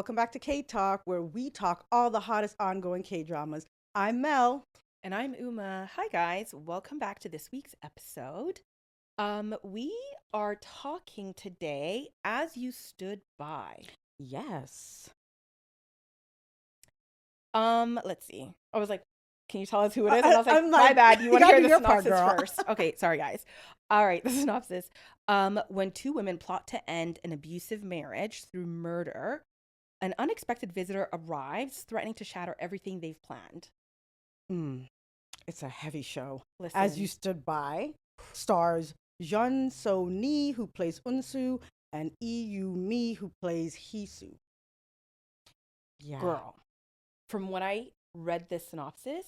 welcome back to K Talk, where we talk all the hottest ongoing K dramas. I'm Mel. And I'm Uma. Hi guys, welcome back to this week's episode. We are talking today as you stood by. Yes. Let's see. I was like, can you tell us who it is? And I was like, I'm my like, bad. You you want to gotta hear do the your part, synopsis girl. first? Okay, sorry guys. All right, the synopsis. When two women plot to end an abusive marriage through murder, an unexpected visitor arrives, threatening to shatter everything they've planned. It's a heavy show. Listen. As You Stood By stars Jeon So-nee, who plays Unsu, and Mi, who plays Hisu. Yeah. Girl, from when I read this synopsis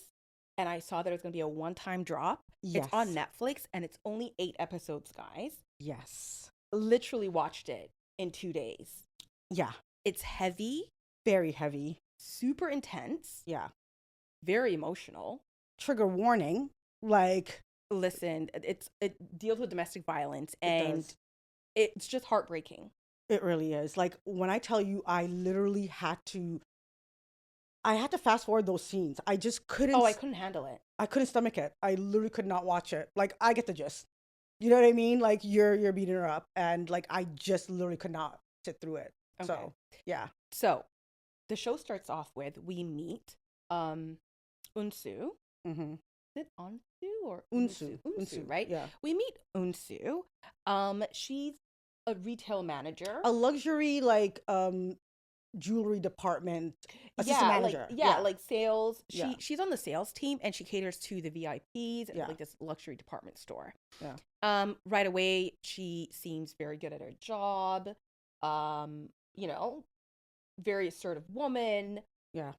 and I saw that it was going to be a one-time drop, Yes. it's on Netflix and it's only 8 episodes, guys. Yes. Literally watched it in 2 days. Yeah. It's heavy, Very heavy. super intense, Yeah. very emotional. Trigger warning. Like, Listen, it deals with domestic violence it and does. it's just heartbreaking. It really is. Like, when I tell you, I had to fast forward those scenes. I just couldn't. Oh, I couldn't handle it. I couldn't stomach it. I literally could not watch it. Like, I get the gist. You know what I mean? Like, you're beating her up, and like I just literally could not sit through it. Okay. So yeah. So the show starts off with we meet Unsu. Mm-hmm. Is it Ansu or Unsu. Unsu, right? Yeah. We meet Unsu. She's a retail manager. A luxury jewelry department assistant manager. Like sales. Yeah. She's on the sales team and she caters to the VIPs at Yeah. like this luxury department store. Yeah. Right away she seems very good at her job. You know, very assertive woman. Yeah.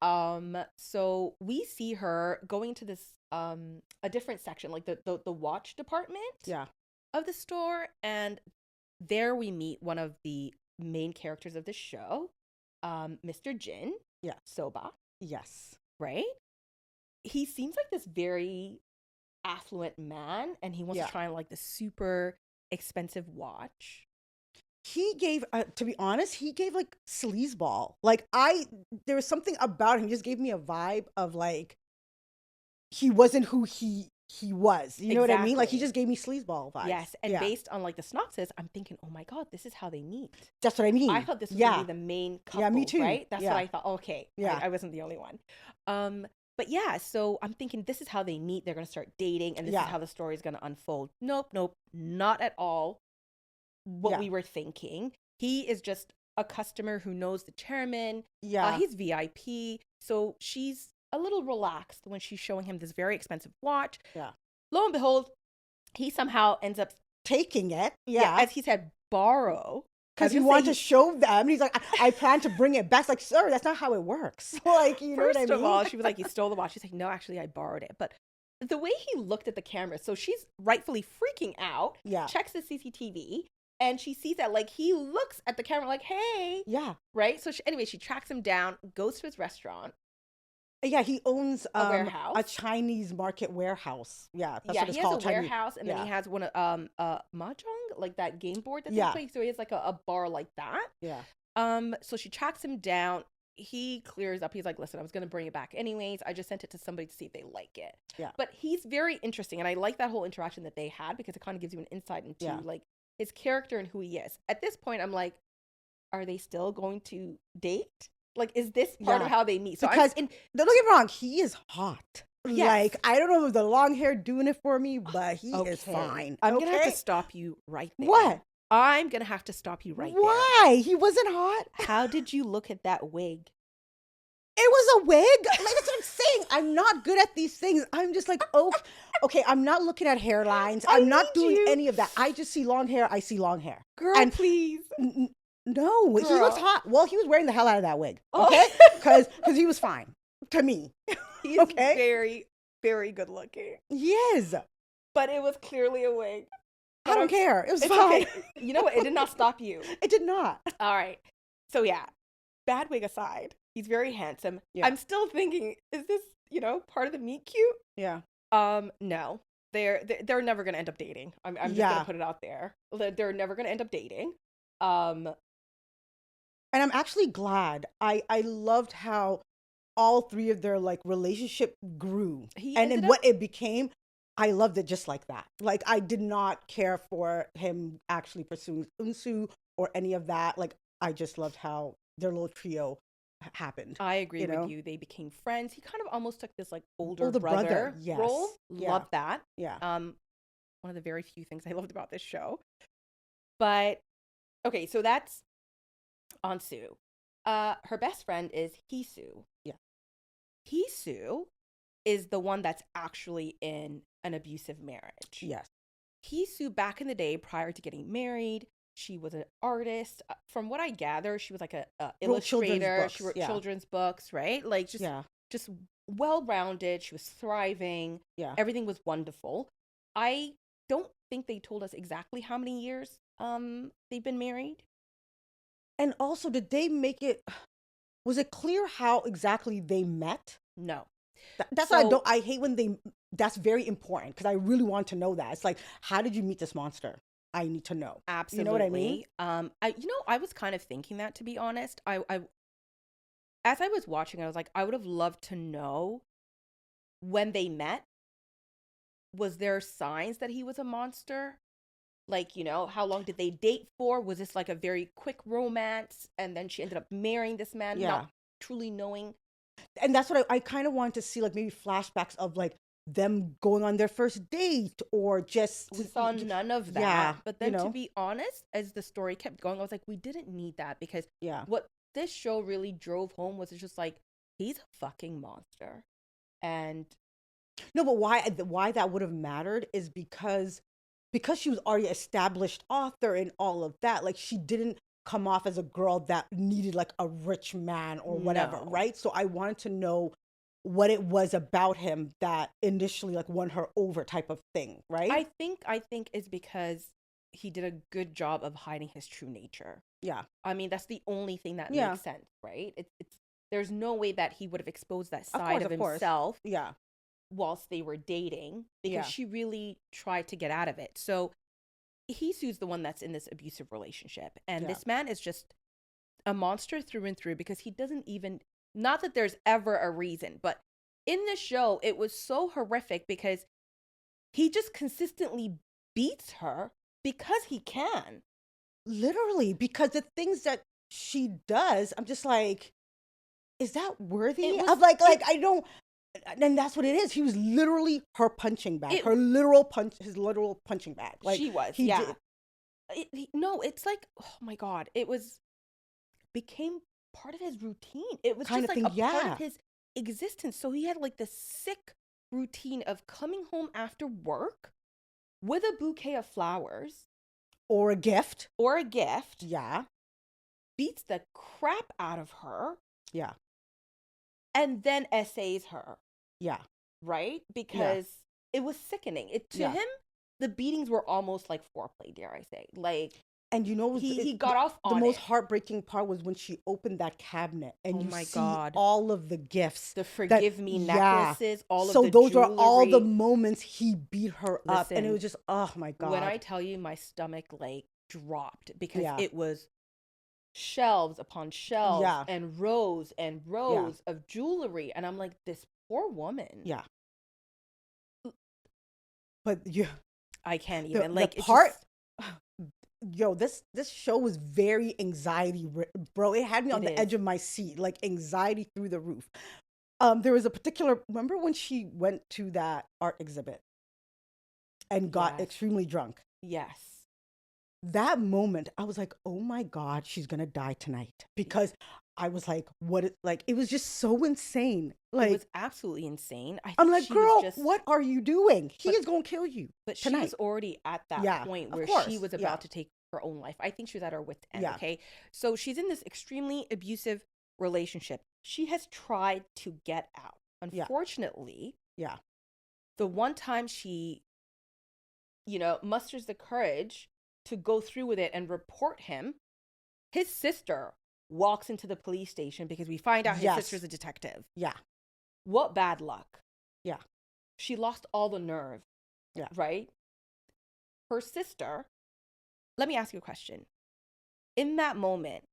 So we see her going to this a different section, like the watch department Yeah. of the store, and there we meet one of the main characters of the show, Mr. Jin. Yeah. Soba, Yes. right? He seems like this very affluent man, and he wants Yeah. to try and like the super expensive watch. He gave, to be honest, he gave like sleazeball. Like there was something about him. He just gave me a vibe of like he wasn't who he was. You know what I mean? Like he Exactly. just gave me sleazeball vibes. Yes, and Yeah. based on like the synopsis, I'm thinking, oh my god, this is how they meet. That's what I mean. I thought this was Yeah. gonna be the main couple. Yeah, me too. Right? That's Yeah. what I thought. Okay, Yeah. I wasn't the only one. But yeah, so I'm thinking this is how they meet. They're gonna start dating, and this Yeah. is how the story is gonna unfold. Nope, not at all. What Yeah. we were thinking. He is just a customer who knows the chairman. Yeah. He's VIP, so she's a little relaxed when she's showing him this very expensive watch. Yeah. Lo and behold, he somehow ends up, Taking it. Yeah. as he said, borrow. Because he wanted to show them. And he's like, I plan to bring it back. It's like, sir, that's not how it works. Like, you know what I mean? First of all, she was like, you stole the watch. She's like, no, actually, I borrowed it. But the way he looked at the camera, so she's rightfully freaking out, Yeah. checks the CCTV, and she sees that, like, he looks at the camera like, hey. Yeah. Right? So anyway, she tracks him down, goes to his restaurant. Yeah, he owns A warehouse. a Chinese market warehouse. Yeah, that's Yeah, what it's he has called. a Chinese. warehouse, and then Yeah. he has one of mahjong, like that game board that Yeah. they play. So he has like a bar like that. Yeah. So she tracks him down. He clears up. He's like, listen, I was gonna bring it back anyways. I just sent it to somebody to see if they like it. Yeah. But he's very interesting, and I like that whole interaction that they had because it kind of gives you an insight into Yeah. like his character and who he is. At this point, I'm like, are they still going to date? Like, is this part Yeah. of how they meet? So Because I'm in. don't get me wrong, he is hot. Yes. Like, I don't know if the long hair doing it for me, but he is Okay. fine. I'm gonna have Okay? to stop you right there. What? I'm gonna have to stop you right there. Why? He wasn't hot. How did you look at that wig? It was a wig. Like, that's what I'm saying. I'm not good at these things. I'm just like, okay, I'm not looking at hairlines. I I'm not need doing you. any of that. I just see long hair. I see long hair. Girl, And- please. No, he looks Girl. hot. Well, he was wearing the hell out of that wig. Oh. Okay? Because he was fine to me. He's Okay. very, very good looking. Yes. But it was clearly a wig. I don't care. It was It's fine. okay. You know what? It did not stop you. It did not. All right. So yeah, bad wig aside, he's very handsome. Yeah. I'm still thinking, is this, part of the meet cute? Yeah. No. They're never gonna end up dating. I'm just Yeah. gonna put it out there. They're never gonna end up dating. And I'm actually glad. I loved how all three of their like relationship grew, He and ended then up what it became. I loved it just like that. Like I did not care for him actually pursuing Unsu or any of that. Like I just loved how their little trio happened. I agree You with know, you. They became friends. He kind of almost took this like older older brother. brother role. Yes. Yeah. Love that. Yeah. One of the very few things I loved about this show. But okay, so that's Ansu. Her best friend is Hisu. Yeah. Hisu is the one that's actually in an abusive marriage. Yes. Hisu, back in the day, prior to getting married, she was an artist. From what I gather, she was like a Wrote children's illustrator. She books. wrote Yeah. children's books, right? Like Yeah. just well rounded. She was thriving. Yeah. Everything was wonderful. I don't think they told us exactly how many years they've been married. And also, did they make it? Was it clear how exactly they met? No. That's why I So don't. I hate when they. That's very important because I really want to know that. It's like, how did you meet this monster? I need to know. absolutely. You know what I mean? I was kind of thinking that, to be honest. I as I was watching, I was like, I would have loved to know when they met. Was there signs that he was a monster? Like, how long did they date for? Was this like a very quick romance? And then she ended up marrying this man, Yeah. not truly knowing. And that's what I kind of want to see, like maybe flashbacks of like them going on their first date or just. We saw none of that. Yeah, But then, to be honest, as the story kept going, I was like, we didn't need that, because Yeah. what this show really drove home was, it's just like, he's a fucking monster. And No, but why that would have mattered is because she was already established author and all of that. Like she didn't come off as a girl that needed like a rich man or whatever, No. right? So I wanted to know what it was about him that initially like won her over type of thing, right? I think it's because he did a good job of hiding his true nature. Yeah. I mean, that's the only thing that Yeah. makes sense, right? It's there's no way that he would have exposed that Of side course, of of course. himself Yeah. whilst they were dating, because Yeah. she really tried to get out of it. So Hisu's the one that's in this abusive relationship, and Yeah. this man is just a monster through and through, because he doesn't even, not that there's ever a reason, but in the show it was so horrific because he just consistently beats her because he can. Literally, because the things that she does, I'm just like, is that worthy? It was- Of like I don't. And that's what it is. He was literally her punching bag, It- her literal his literal punching bag. Like She was, he yeah. did. No, it's like, oh my God, it became part of his routine. It was Kind just of like thing, a part yeah. of his existence. So he had like this sick routine of coming home after work with a bouquet of flowers Or a gift. or a gift, Yeah, beats the crap out of her, yeah, and then essays her, yeah. right? Because it was sickening. To Yeah. him, the beatings were almost like foreplay, dare I say. Like, And you know, he got off the on most it. heartbreaking part was when she opened that cabinet and Oh you my see God. all of the gifts. The forgive me necklaces, all So of the those were all the jewelry. moments he beat her up, and it Listen, was just, oh my God. When I tell you, my stomach like dropped, because Yeah. it was shelves upon shelves Yeah. and rows of jewelry, and I'm like, this poor woman. Yeah. But you, I can't the, even, like, the it's part, just, yo, this show was very bro. It had me on It the is. edge of my seat, like anxiety through the roof. There was a particular, remember when she went to that art exhibit and got Yes. extremely drunk? yes. That moment, I was like, oh my God, she's gonna die tonight. Because I was like, it was just so insane. It Like, was absolutely insane. I I'm think like, she was girl, just, what are you doing? He But- is gonna kill you. But she tonight? was already at that Yeah, point of where course, she was yeah. about to take her own life. I think she was at her wit's end, Yeah. okay? So she's in this extremely abusive relationship. She has tried to get out. Yeah. Unfortunately, Yeah. the one time she, musters the courage to go through with it and report him, his sister walks into the police station, because we find out his Yes. sister's a detective. Yeah. What bad luck. Yeah. She lost all the nerve. Yeah. Right? Her sister, let me ask you a question. In that moment,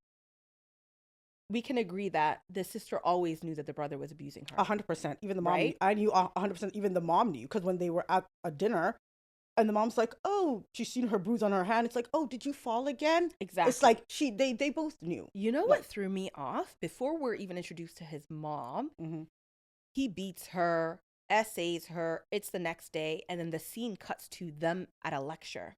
we can agree that the sister always knew that the brother was abusing her. 100%. Even the mom, Right? I knew 100%. Even the mom knew because when they were at a dinner, and the mom's like, "Oh, she's seen her bruise on her hand." It's like, "Oh, did you fall again?" Exactly. It's like they both knew. You know Like, what threw me off? Before we're even introduced to his mom, mhm. he beats her, essays her. It's the next day, and then the scene cuts to them at a lecture.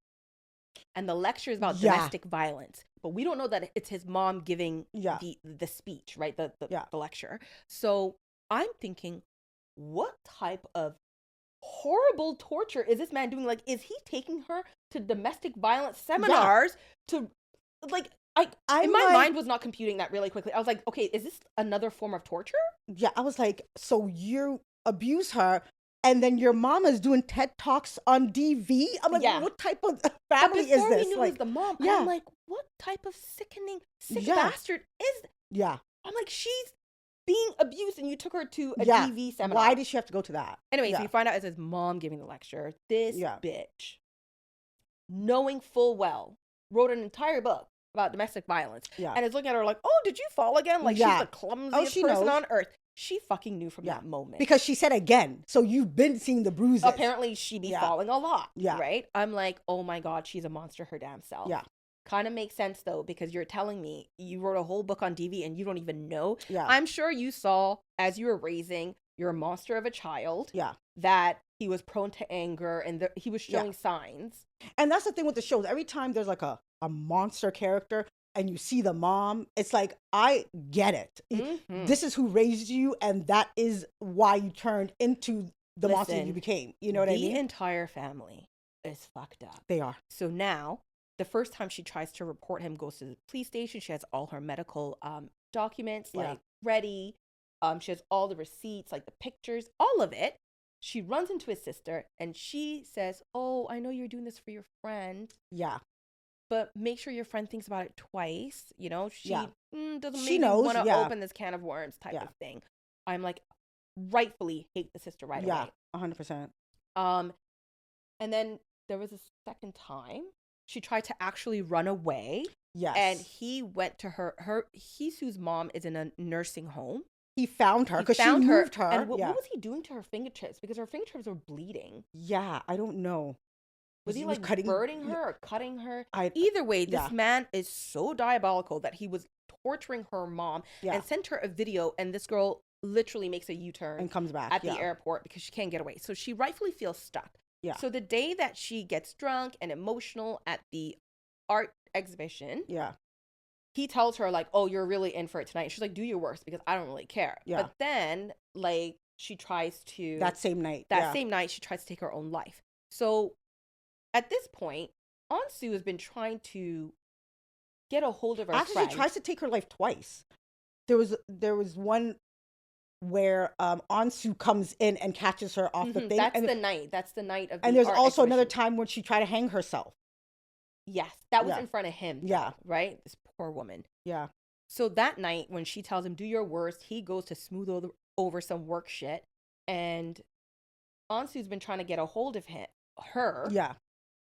And the lecture is about Yeah. domestic violence, but we don't know that it's his mom giving Yeah. the speech, right? Yeah. The lecture. So I'm thinking, what type of horrible torture is this man doing? Like, is he taking her to domestic violence seminars to, like, I'm in my like, mind was not computing that really quickly. I was like, okay, is this another form of torture? yeah, I was like, so you abuse her, and then your mom is doing TED Talks on DV? I'm like, Yeah. what type of But family is before we this? knew it Like, was the mom, yeah. I'm like, what type of sickening, sick Yeah. bastard is? Yeah. I'm like, she's being abused, and you took her to a Yeah. DV seminar. Why did she have to go to that? Anyways, Yeah. we find out it's his mom giving the lecture. This Yeah. bitch, knowing full well, wrote an entire book about domestic violence, Yeah. and is looking at her like, "Oh, did you fall again? Like Yeah. she's the clumsiest she person knows. on earth." She fucking knew from Yeah. that moment. Because she said again. So you've been seeing the bruises. Apparently she be Yeah. falling a lot. Yeah. Right? I'm like, oh my God, she's a monster her damn self. Yeah. Kind of makes sense though, because you're telling me you wrote a whole book on DV and you don't even know. Yeah. I'm sure you saw as you were raising your monster of a child. Yeah. That he was prone to anger and he was showing signs. And that's the thing with the shows. Every time there's like a monster character and you see the mom, it's like, I get it. Mhm. This is who raised you, and that is why you turned into the monster Listen, you became. You know what I mean? The entire family is fucked up. They are. So now, the first time she tries to report him, goes to the police station. She has all her medical documents Yeah. ready. She has all the receipts, like the pictures, all of it. She runs into his sister and she says, "Oh, I know you're doing this for your friend, Yeah. but make sure your friend thinks about it twice." You know, she Yeah. doesn't She maybe knows, want to yeah. open this can of worms type Yeah. of thing. I'm like, rightfully hate the sister right Yeah. away. 100%. And then there was a second time she tried to actually run away. Yes. And he went to her Hisu's mom is in a nursing home. He found her He because she found moved her. And what Yeah. was he doing to her fingertips? Because her fingertips were bleeding. Yeah. I don't know. Was he was like cutting- burning her or cutting her? I Either way, this yeah. man is so diabolical that he was torturing her mom Yeah. and sent her a video, and this girl literally makes a U-turn and comes back at the yeah. airport because she can't get away. So she rightfully feels stuck. Yeah. So the day that she gets drunk and emotional at the art exhibition, Yeah. he tells her like, "Oh, you're really in for it tonight." She's like, "Do your worst because I don't really care." Yeah. But then like she tries to That same night. same night she tries to take her own life. So at this point, Ansu has been trying to get a hold of her Actually, friend. she tries to take her life twice. There was one where Ansu comes in and catches her off the thing. That's the night. That's the night of the And there's art also another exhibition. time when she tried to hang herself. Yes, that was Yeah. in front of him. Yeah. though, right. This poor woman. Yeah. So that night, when she tells him, "Do your worst," he goes to smooth over some work shit, and Ansu's been trying to get a hold of her, Yeah.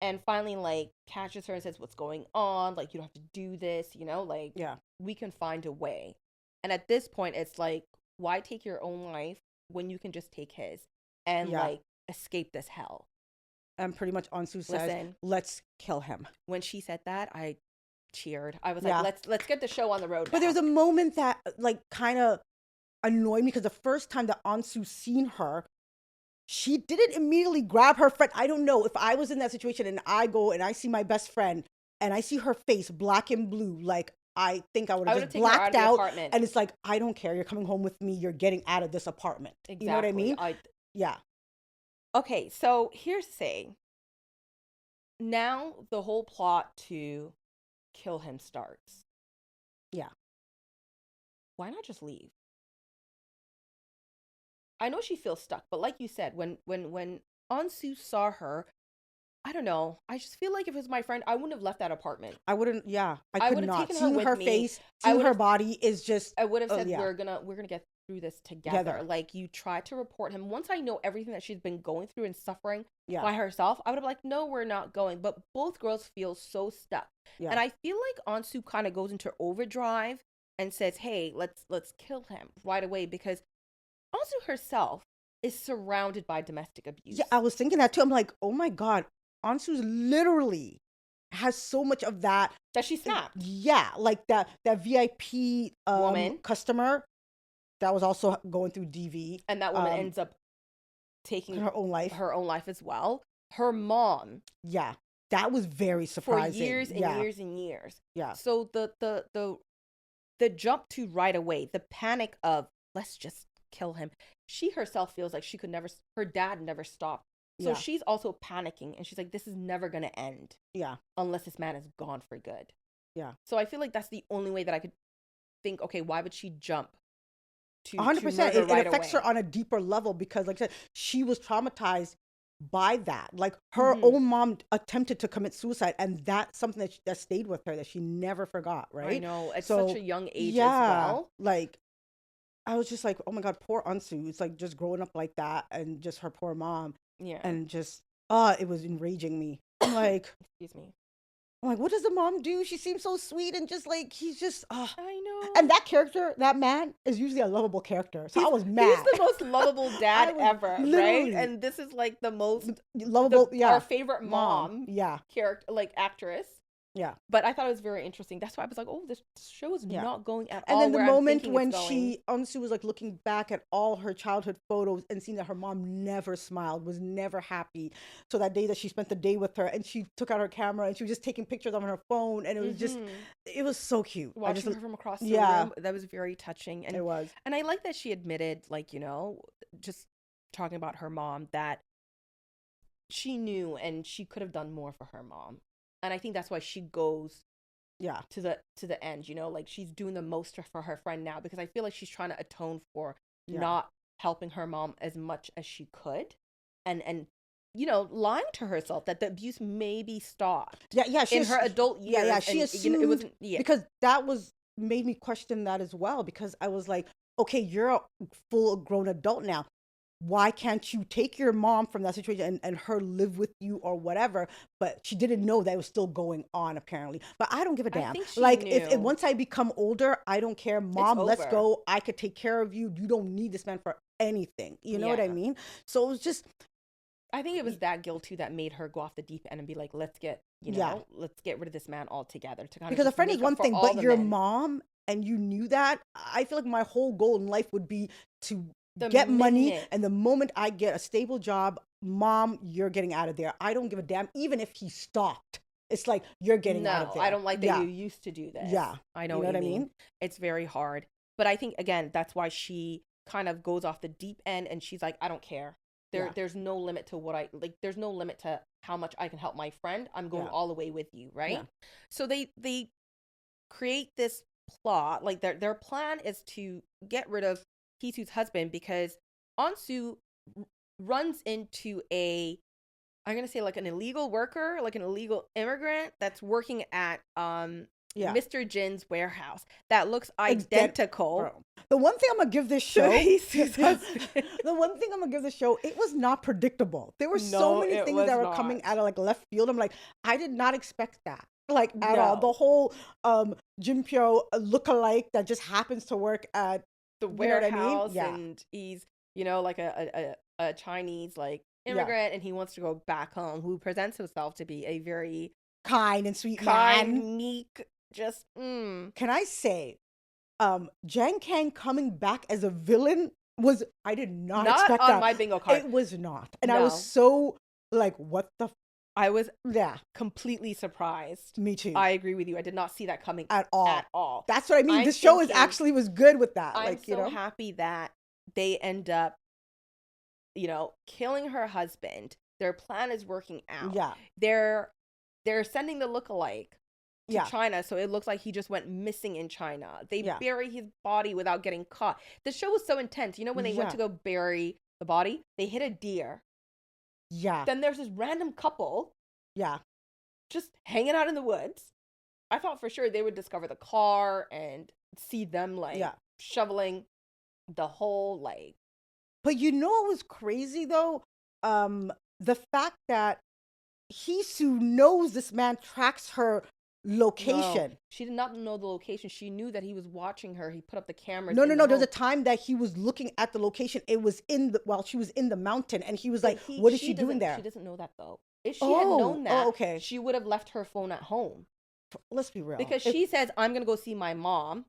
and finally, like, catches her and says, "What's going on? Like, you don't have to do this, you know? Like, Yeah. we can find a way." And at this point, it's like, why take your own life when you can just take his and Yeah. like escape this hell? And pretty much Ansu says, Listen. "Let's kill him." When she said that, I cheered. I was Yeah. like, let's get the show on the road. But there's a moment that like kind of annoyed me because the first time that Ansu seen her, she didn't immediately grab her friend. I don't know if I was in that situation and I go and I see my best friend and I see her face black and blue, like I think I would have just taken her out blacked of the out. apartment. And it's like, I don't care. You're coming home with me. You're getting out of this apartment. Exactly. You know what I mean? Yeah. Okay, so here's the thing. Now the whole plot to kill him starts. Yeah. Why not just leave? I know she feels stuck, but like you said, when Ansu saw her, I don't know. I just feel like if it was my friend, I wouldn't have left that apartment. I wouldn't. Yeah. I I could would've not. taken her Seeing with her me. face, I seeing her would've- body is just. I would have said yeah. we're gonna get through this together. Together. Like, you tried to report him. Once I know everything that she's been going through and suffering Yeah. by herself, I would have like, no, we're not going. But both girls feel so stuck. Yeah. And I feel like Ansu kind of goes into overdrive and says, "Hey, let's kill him right away," because Ansu herself is surrounded by domestic abuse. Yeah, I was thinking that too. I'm like, oh my God, Ansu's literally has so much of that. That she snapped. Yeah, like that VIP Woman. customer that was also going through DV. And that woman ends up taking her own life. Her own life as well. Her mom. Yeah, that was very surprising. For years and years and years. Yeah. So the jump to right away, the panic of let's just kill him. She herself feels like she could never. Her dad never stopped. So she's also panicking, and she's like, "This is never gonna end. Yeah. Unless this man is gone for good." Yeah. So I feel like that's the only way that I could think. Okay, why would she jump? 100%. It affects her on a deeper level because, like I said, she was traumatized by that. Like her own mom attempted to commit suicide, and that's something that stayed with her that she never forgot. Right? I know. At such a young age as well. Like I was just like, oh my God, poor Ansu. It's like just growing up like that, and just her poor mom. Yeah. And just it was enraging me. I'm like, excuse me. I'm like, what does the mom do? She seems so sweet and just like he's just. I know. And that character, that man, is usually a lovable character. So I was mad. He's the most lovable dad ever, right? And this is like the most lovable. Our favorite mom. Yeah. Character, like actress. Yeah. But I thought it was very interesting. That's why I was like, oh, this show is not going at all. And then the moment when Ansu was like looking back at all her childhood photos and seeing that her mom never smiled, was never happy. So that day that she spent the day with her and she took out her camera and she was just taking pictures on her phone, and it was just, it was so cute. Watching her from across the room, that was very touching. And it was. And I like that she admitted, like, just talking about her mom, that she knew and she could have done more for her mom. And I think that's why she goes to the end, like she's doing the most for her friend now, because I feel like she's trying to atone for not helping her mom as much as she could, and lying to herself that the abuse maybe stopped. In her adult years. She assumed, it wasn't because that made me question that as well, because I was like, okay, you're a full grown adult now. Why can't you take your mom from that situation and her live with you or whatever? But she didn't know that it was still going on, apparently. But I don't give a damn. Like, if once I become older, I don't care. Mom, let's go. I could take care of you. You don't need this man for anything. You know what I mean? So it was just. I think it was that guilt too that made her go off the deep end and be like, let's get let's get rid of this man altogether. To kind because of a friend is one thing, but your mom, and you knew that. I feel like my whole goal in life would be to get money, and the moment I get a stable job, Mom, you're getting out of there. I don't give a damn, even if he stopped. It's like, you're getting out of there. I don't like that you used to do this. Yeah. I know what I mean. It's very hard. But I think, again, that's why she kind of goes off the deep end, and she's like, I don't care. There's no limit to there's no limit to how much I can help my friend. I'm going all the way with you, right? Yeah. So they create this plot, like their plan is to get rid of Hisu's husband, because Ansu runs into I'm going to say like an illegal worker, like an illegal immigrant that's working at Mr. Jin's warehouse that looks identical. Bro. The one thing I'm going to give this show, it was not predictable. There were so many things that were coming out of like left field. I'm like, I did not expect that. Like at all. The whole Jinpyo lookalike that just happens to work at the warehouse, and he's like a Chinese like immigrant, and he wants to go back home, who presents himself to be a very kind and sweet man. Meek, just Can I say Jang Kang coming back as a villain I did not expect that. On my bingo card. It was not. And I was so like, what the I was completely surprised. Me too. I agree with you. I did not see that coming at all. That's what I mean. This show was good with that. I'm so happy that they end up, killing her husband. Their plan is working out. Yeah. They're sending the lookalike to China, so it looks like he just went missing in China. They bury his body without getting caught. The show was so intense. When they went to go bury the body, they hit a deer. Yeah. Then there's this random couple. Yeah. Just hanging out in the woods. I thought for sure they would discover the car and see them shoveling the whole But what was crazy though? The fact that Hisu knows this man tracks her location. No, she did not know the location. She knew that he was watching her. He put up the cameras. No, in no, the no. There's a home. time that he was looking at the location. It was while she was in the mountain, and he was But like, "What is she she doing doesn't. there?" She doesn't know that though. If she had Oh, known oh, that, okay. she would have left her phone at home Let's be real. because she says, "I'm gonna go see my mom,"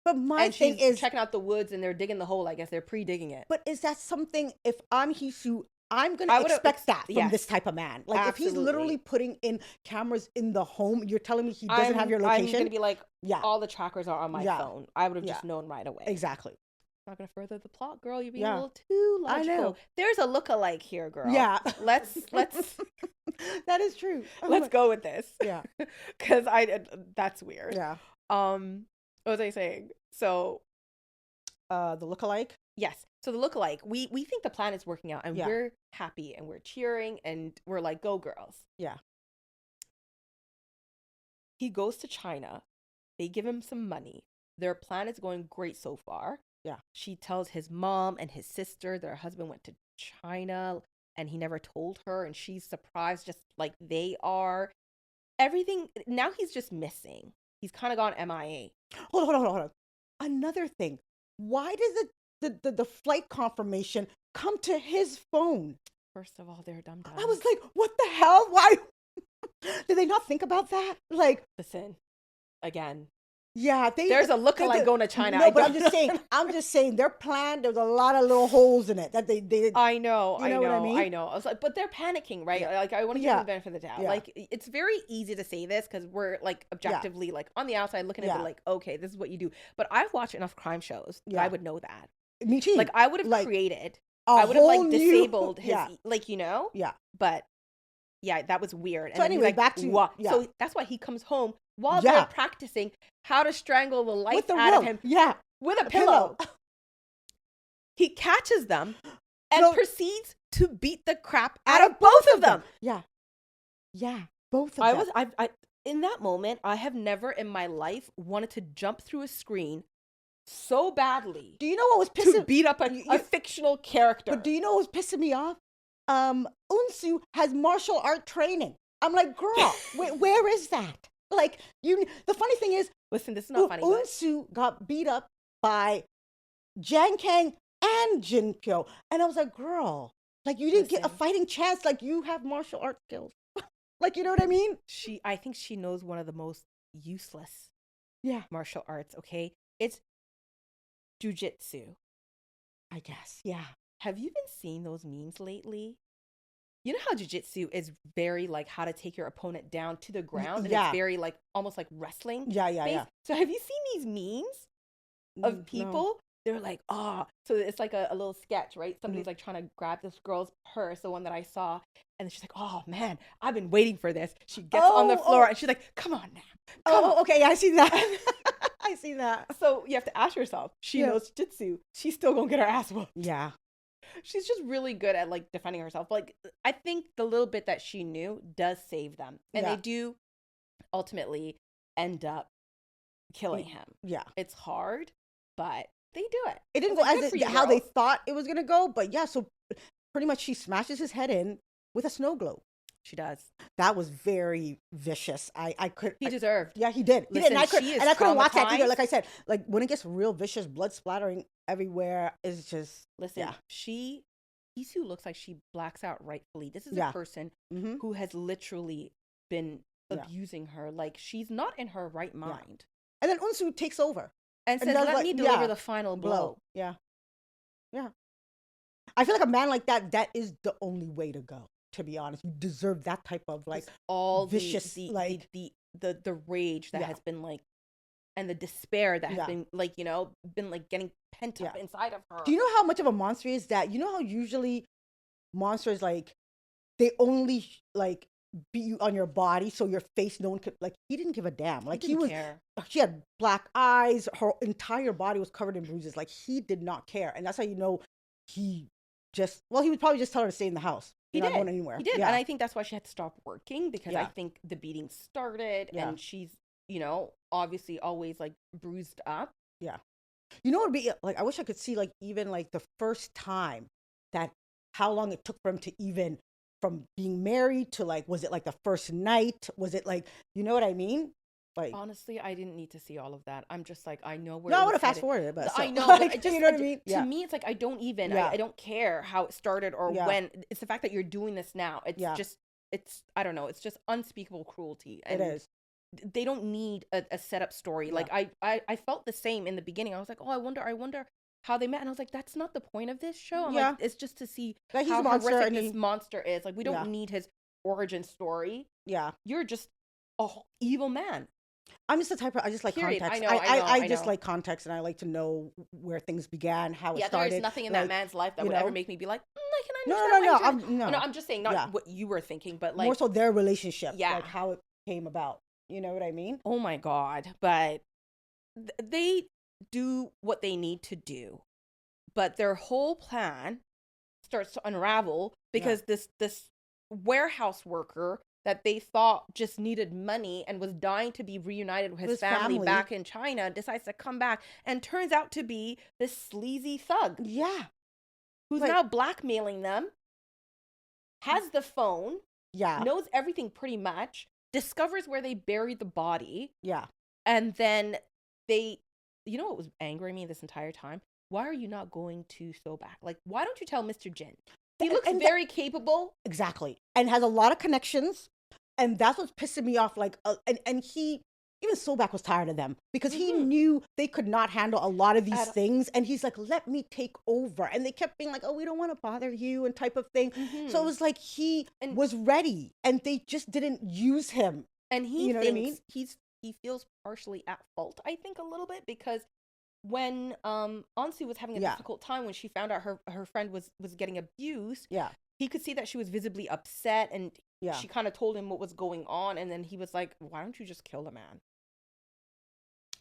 But my and thing she's is, checking out the woods and they're digging the hole. I guess they're pre-digging it. but is that something? If I'm Hisu, I'm gonna I would expect that from this yes, type of man. Like if he's absolutely. literally putting in cameras in the home, you're telling me he doesn't have your I'm location? gonna be like, Yeah, all the trackers are on my yeah, phone. I would have yeah. just known right away. Exactly. Not gonna further the plot, girl. You're being Yeah. a little too I logical. know. There's a look-alike here, girl. Yeah. Let's That is true. let's go with this. Yeah. Because that's weird. Yeah. What was I saying? So The lookalike. yes. So the look-alike, we think the plan is working out, and Yeah. we're happy and we're cheering and we're like, go girls. Yeah. He goes to China. They give him some money. Their plan is going great so far. Yeah. She tells his mom and his sister their husband went to China and he never told her, and she's surprised just like they are. Everything now he's just missing. He's kind of gone MIA. Hold on. Another thing. Why does the flight confirmation come to his phone? First of all, they're dumb. I was like, what the hell? Why? Did they not think about that? Like, listen, again, yeah, there's a lookalike going to China. No, but I'm just saying their plan, there's a lot of little holes in it that they I know, you know what I mean? I know. I was like, but they're panicking, right? Yeah. Like, I want to give them the benefit of the doubt. Yeah. Like, it's very easy to say this because we're like objectively, like on the outside looking at it, like, okay, this is what you do. But I've watched enough crime shows that I would know that. Me too. Like, I would have Like, created, a I would have whole like new- disabled his, Yeah. like, you know? Yeah. But yeah, that was weird. So then he's anyway, like, back to- "Wha-" yeah. So that's why he comes home while Yeah. they're practicing how to strangle the life With the out of rope. him Yeah. with a pillow. He catches them and No. proceeds to beat the crap out of both of them. Yeah. Yeah. Both of I them. was I in that moment, I have never in my life wanted to jump through a screen so badly Do you know what was to pissing beat up a you- fictional character. But do you know what was pissing me off? Unsu has martial art training. I'm like, girl, where is that? Like, the funny thing is, Listen, this is not funny. But Unsu got beat up by Jang Kang and Jin Pyo. And I was like, girl, like, you didn't get a Listen. fighting chance. Like, you have martial art skills. Like, you know what I mean? I think she knows one of the most useless Yeah. martial arts, okay? It's jujitsu. I guess. Yeah. Have you been seeing those memes lately? You know how jujitsu is very like how to take your opponent down to the ground, and yeah. it's very like almost like wrestling. Yeah, yeah, based? yeah. So have you seen these memes of No. people? They're like, so it's like a little sketch, right? Somebody's like trying to grab this girl's purse, the one that I saw, and she's like, oh man, I've been waiting for this. She gets on the floor and she's like, come on now. Come on. Okay. I see that. I see that. So you have to ask yourself, she Yeah. knows jujitsu. She's still gonna get her ass whooped. Yeah. She's just really good at like defending herself. Like, I think the little bit that she knew does save them. And Yeah. they do ultimately end up killing him. Yeah. It's hard, but they do it. It didn't It's go like, as good for you, how they girls. thought it was going to go. But yeah, so pretty much she smashes his head in with a snow globe. She does. That was very vicious. I could. He deserved. Yeah, he did. He did. Listen, And I could, she is and I couldn't watch that either. traumatized. Like I said, like when it gets real vicious, blood splattering everywhere is just. Listen, Yeah. Isu looks like she blacks out rightfully. This is Yeah. a person Mm-hmm. who has literally been Yeah. abusing her. Like, she's not in her right mind. And then Unsu takes over. And says, does let like- me deliver yeah, the final blow. Yeah. Yeah. I feel like a man like that is the only way to go, to be honest. You deserve that type of like. Just all vicious, the like- the rage that Yeah. has been like, and the despair that has Yeah. been like, been like getting pent up Yeah. inside of her. Do you know how much of a monster he is that? You know how usually monsters like they only like beat you on your body so your face no one could like he didn't give a damn. Like he didn't was care. she had black eyes, her entire body was covered in bruises. Like he did not care. And that's how you know he would probably just tell her to stay in the house. He You're did. not going anywhere. He did. Yeah. And I think that's why she had to stop working, because I Yeah. think the beating started Yeah. and she's, obviously always like bruised up. Yeah. You know what would be like I wish I could see like even like the first time that how long it took for him to even from being married to like, was it like the first night? Was it like, you know what I mean? Like, Honestly, I didn't need to see all of that. I'm just like, I know where no, it I was would have fast headed. forwarded it, but I so, know, but like, you know what I mean? to Yeah, me, it's like I don't even, yeah, I don't care how it started or yeah, when. It's the fact that you're doing this now. It's yeah. just, I don't know. It's just unspeakable cruelty, It and is. they don't need a setup story. Yeah, Like I felt the same in the beginning. I was like, oh, I wonder how they met, and I was like, that's not the point of this show. I'm like, yeah. it's just to see Like he's a how monster, horrific and this he, monster is. Like we yeah, don't need his origin story. yeah. You're just a evil man. I'm just the type of, I just like Period. context. I I just know. like context, and I like to know where things began, how it Yeah, there is started. nothing in that Like, man's life that you would ever know, make me be like, I can no, no, understand no, why no. he tried I'm No, no, I'm just saying, not yeah. what you were thinking, but More like, so their relationship, yeah. like how it came about. You know what I mean? Oh my God. But they do what they need to do. But their whole plan starts to unravel Yeah. because this warehouse worker that they thought just needed money and was dying to be reunited with his family back in China decides to come back and turns out to be this sleazy thug Yeah. who's Like, now blackmailing them, has the phone, yeah. knows everything pretty much, discovers where they buried the body, Yeah. and then they, you know what was angering me this entire time? Why are you not going to Sobak? Like, why don't you tell Mr. Jin? He looks very capable. Exactly. And has a lot of connections. And that's what's pissing me off. Like, and he, even Sobak was tired of them because he knew they could not handle a lot of these things. And he's like, let me take over. And they kept being like, oh, we don't want to bother you and type of thing. So it was like he was ready and they just didn't use him. And he you know thinks what I mean? he feels partially at fault, I think, a little bit, because when Ansu was having a difficult time when she found out her friend was getting abused, he could see that she was visibly upset, and she kind of told him what was going on, and then he was like, why don't you just kill the man?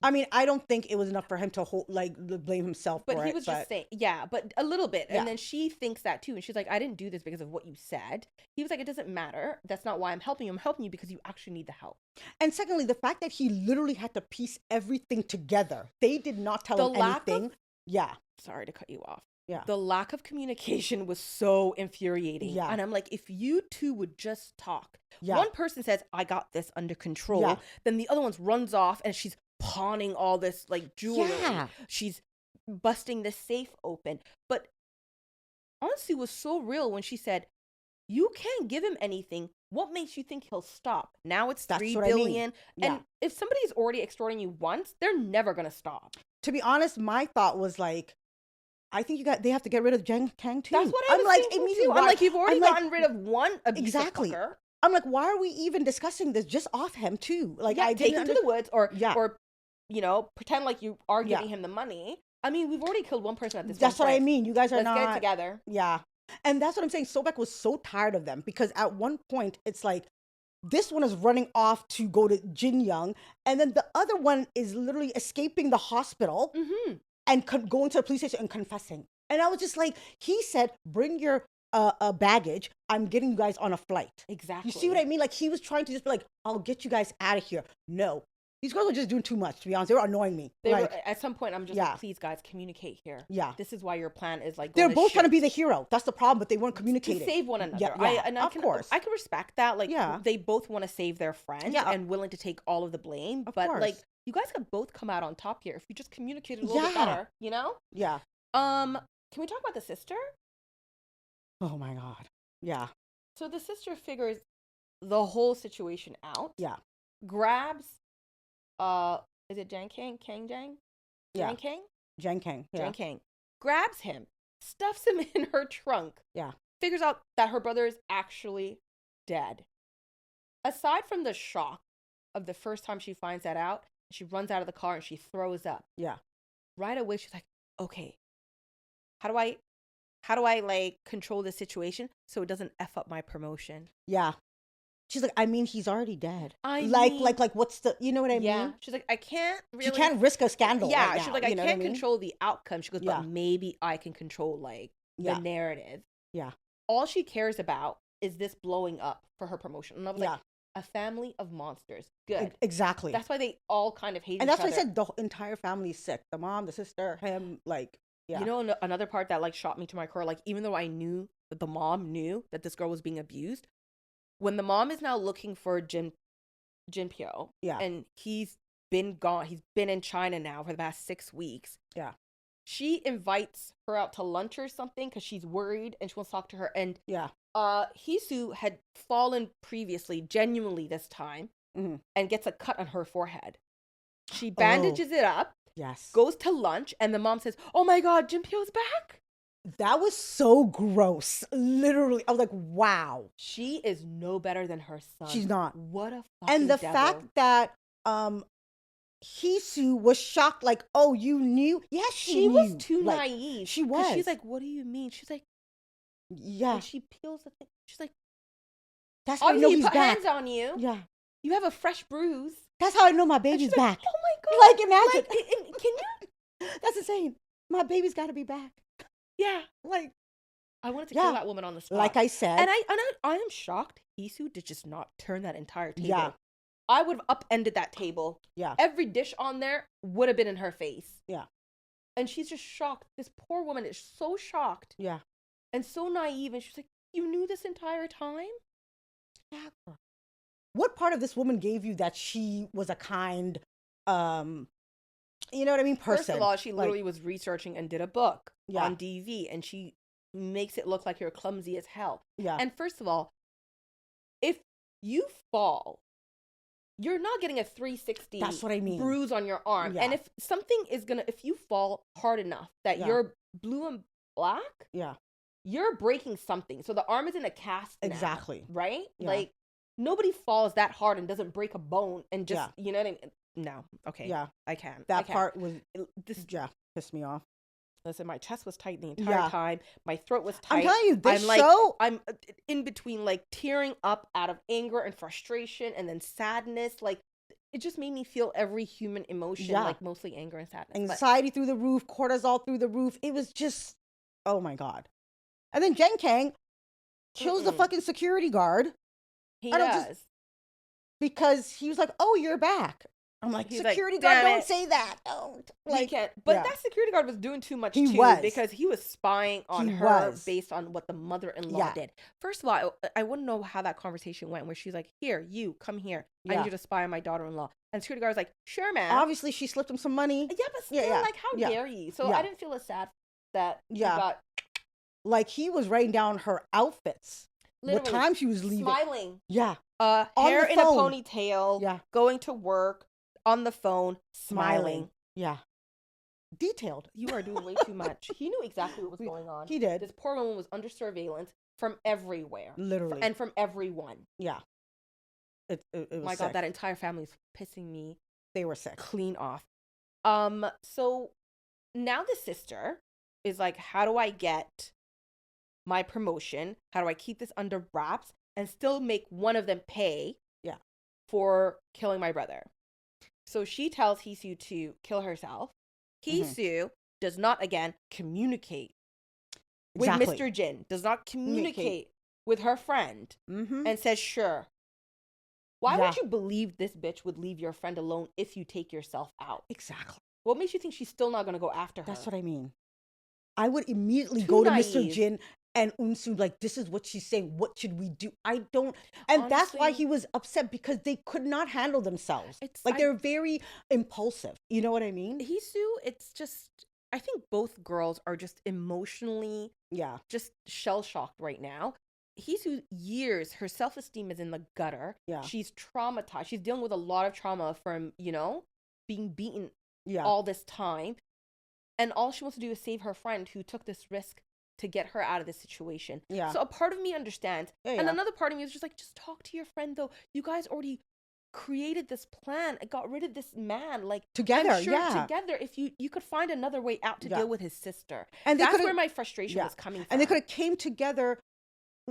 I mean, I don't think it was enough for him to blame himself but for it. He was just saying, but a little bit. Yeah. And then she thinks that too. And she's like, I didn't do this because of what you said. He was like, it doesn't matter. That's not why I'm helping you. I'm helping you because you actually need the help. And secondly, the fact that he literally had to piece everything together. They did not tell him anything. Sorry to cut you off. Yeah. The lack of communication was so infuriating. Yeah. And I'm like, if you two would just talk. Yeah. One person says, I got this under control. Yeah. Then the other one runs off and she's pawning all this like jewelry. Yeah. She's busting the safe open. But Ansu was so real when she said, you can't give him anything. What makes you think he'll stop? Now it's $3 billion. Yeah. And if somebody's already extorting you once, they're never going to stop. To be honest, my thought was like, I think they have to get rid of Jang Kang too. That's what I'm like. Immediately, I'm like, you've already gotten rid of one abusive fucker. I'm like, why are we even discussing this just off him too? Like, I take him to the woods, or you know, pretend like you are giving him the money. I mean, we've already killed one person at this. That's what I mean. You guys are Let's not get it together. Yeah, and that's what I'm saying. Sobek was so tired of them because at one point it's like this one is running off to go to Jin Young, and then the other one is literally escaping the hospital and going to the police station and confessing. And I was just like, he said, bring your baggage. I'm getting you guys on a flight. Exactly. You see what I mean? Like, he was trying to just be like, I'll get you guys out of here. No. These girls were just doing too much, to be honest. They were annoying me. At some point, I'm just like, please, guys, communicate here. Yeah. This is why your plan is like, they're both trying to be the hero. That's the problem, but they weren't communicating. To save one another. Of course. I can respect that. Like, they both want to save their friend and willing to take all of the blame. But, like, you guys could both come out on top here if you just communicated a little bit better, you know? Yeah. Can we talk about the sister? Oh my God. Yeah. So the sister figures the whole situation out. Yeah. Grabs, is it Jang Kang? Kang Jang? Jang Kang? Jang Kang. Yeah. Jang Kang. Grabs him, stuffs him in her trunk. Yeah. Figures out that her brother is actually dead. Aside from the shock of the first time she finds that out, she runs out of the car and she throws up. Yeah. Right away, she's like, okay, how do I like control this situation so it doesn't F up my promotion? Yeah. She's like, I mean, he's already dead. Like, what's the, you know what I mean? She's like, I can't really. She can't risk a scandal. Yeah. Right she's now, like, I can't control the outcome. She goes, but maybe I can control like the narrative. Yeah. All she cares about is this blowing up for her promotion. And I was like, a family of monsters. Good. Exactly. That's why they all kind of hate each other. And that's why I said the entire family is sick. The mom, the sister, him, like, yeah. You know, another part that like shot me to my core, like even though I knew that the mom knew that this girl was being abused. When the mom is now looking for Jinpyo, Yeah. and he's been gone, he's been in China now for the past 6 weeks. Yeah. She invites her out to lunch or something because she's worried and she wants to talk to her. And Yeah. Heesoo had fallen previously, genuinely this time, Mm-hmm. and gets a cut on her forehead. She Oh. bandages it up, Yes. goes to lunch, and the mom says, "Oh my God, Jinpyo's back." That was so gross. Literally. I was like, wow. She is no better than her son. She's not. What a fucking And the devil. fact that Hisu was shocked, like, oh, you knew? Yes, she knew. was too Like, naive. She 'Cause was. She's like, "What do you mean?" She's like, yeah. and she peels the thing. She's like, That's how I know "Obviously, he he's put back. hands on you. Yeah. You have a fresh bruise." That's how I know my And baby's she's like, back. "Oh my God. Like, imagine. Like, can you?" That's insane. My baby's got to be back. Yeah. Like, I wanted to Yeah. kill that woman on the spot. like I said. And I am shocked Hisu did just not turn that entire table. Yeah. I would have upended that table. Yeah. Every dish on there would have been in her face. Yeah. And she's just shocked. This poor woman is so shocked Yeah. and so naive. And she's like, "You knew this entire time?" What part of this woman gave you that she was a kind, you know what I mean, person? First of all, she Like, literally was researching and did a book Yeah. on DV, and she makes it look like you're clumsy as hell. yeah. And first of all, if you fall, you're not getting a 360 That's what I mean. bruise on your arm. Yeah. And if something is if you fall hard enough that Yeah. you're blue and black, Yeah. you're breaking something. So the arm is in a cast now, Exactly. right? Yeah. Like, nobody falls that hard and doesn't break a bone and just, Yeah. you know what I mean? No. Okay. Yeah. I can. That I can. part was, This, yeah, pissed me off. listen, my chest was tight the entire Yeah. time. My throat was tight. I'm telling you, this I'm like, show, I'm in between, like, tearing up out of anger and frustration and then sadness. Like, it just made me feel every human emotion, Yeah. like mostly anger and sadness. But anxiety through the roof, cortisol through the roof. It was just, oh my God. And then Jen Kang kills the Mm-mm. fucking security guard he I don't does. just- because he was like, oh, you're back. I'm like, He's like, security guard, "Damn don't it." say that. Don't. He Like, can't. But yeah. that security guard was doing too much He too, was. because he was spying on He her was. based on what the mother-in-law Yeah. did. First of all, I want to know how that conversation went, where she's like, "Here, you come here. I Yeah. need you to spy on my daughter-in-law." And the security guard was like, "Sure, man." Obviously, she slipped him some money. Yeah, but still, yeah, like, how yeah, dare you? So yeah. I didn't feel as sad that Yeah. he got Like, he was writing down her outfits. What literally time she was leaving. smiling, Yeah. On hair the in a phone. ponytail, Yeah. going to work, on the phone, smiling. Yeah. Detailed. You are doing way too much. He knew exactly what was going on. He did. This poor woman was under surveillance from everywhere Literally. and from everyone. yeah. It was My sick. God, that entire family is pissing me They were sick. clean off. So now the sister is like, how do I get my promotion? How do I keep this under wraps and still make one of them pay? Yeah. For killing my brother. So she tells Hisu to kill herself. Hisu does not, again, communicate with Exactly. Mr. Jin, does not communicate with her friend, Mm-hmm. and says, sure. Why Yeah. would you believe this bitch would leave your friend alone if you take yourself out? Exactly. What makes you think she's still not going to go after her? That's what I mean. I would immediately Too go to Mr. naive. Jin and Unsu, like, this is what she's saying. What should we do? I don't. And that's why Honestly- he was upset, because they could not handle themselves. Like, I- they're very impulsive. You know what I mean? Hisu, it's just, I think both girls are just emotionally Yeah. just shell-shocked right now. Hisu, years, her self-esteem is in the gutter. Yeah. She's traumatized. She's dealing with a lot of trauma from, being beaten Yeah. all this time. And all she wants to do is save her friend who took this risk to get her out of this situation. Yeah. So a part of me understands. Yeah, And yeah. another part of me is just like, just talk to your friend, though. You guys already created this plan and got rid of this man. Like, Together, I'm sure yeah. together, if you could find another way out to Yeah. deal with his sister. And they That's could've- where my frustration yeah. was coming from. And they could have came together